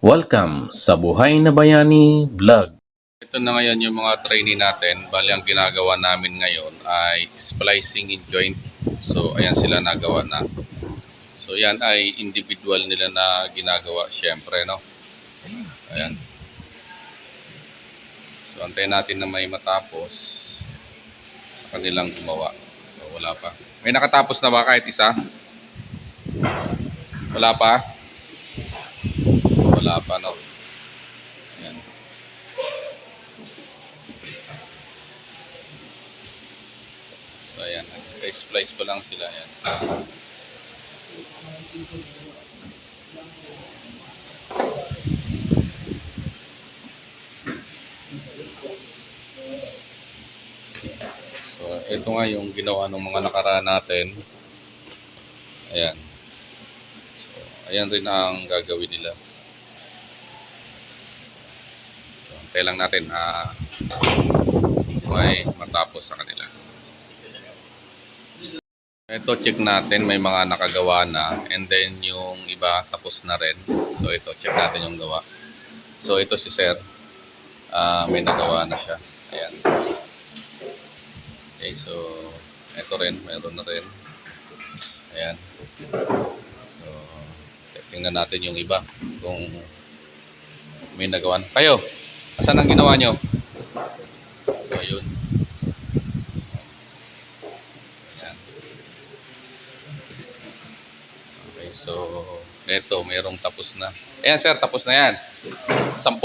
Welcome sa Buhay na Bayani Vlog. Ito na ngayon yung mga trainee natin. Bali ang ginagawa namin ngayon ay splicing in joint. So ayan sila nagawa na. So yan ay individual nila na ginagawa syempre, no. Ayan. So antayin natin na may matapos sa kanilang gumawa. So wala pa. May nakatapos na ba kahit isa? Wala pa? Wala pa, no. Ayan. So ayan, nag-splice pa lang sila yan. So ito nga yung ginawa ng mga nakaraan natin. Ayan. So ayan rin ang gagawin nila. So antay lang natin may matapos sa kanila. Ito check natin, may mga nakagawa na, and then yung iba tapos na rin. So ito check natin yung gawa. So ito si Sir, may nagawa na siya. Ayan. Okay, so ito rin, mayroon na rin. Ayan. So tingnan natin yung iba kung may nagawa na. Kayo, asan ang ginawa nyo? So yun. So, ito, mayroong tapos na. Ayan, sir, tapos na yan. 10.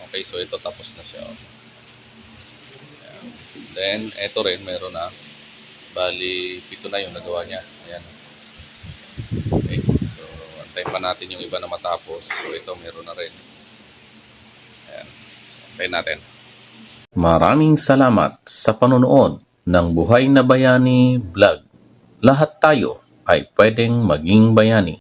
Okay, so ito tapos na siya. Ayan. Then, ito rin, mayroon na. Bali, 7 na yung nagawa niya. Ayan. Okay, so, antayin pa natin yung iba na matapos. So, ito, mayroon na rin. Ayan. So, antayin natin. Maraming salamat sa panonood ng Buhay na Bayani Vlog. Lahat tayo ay pwedeng maging bayani.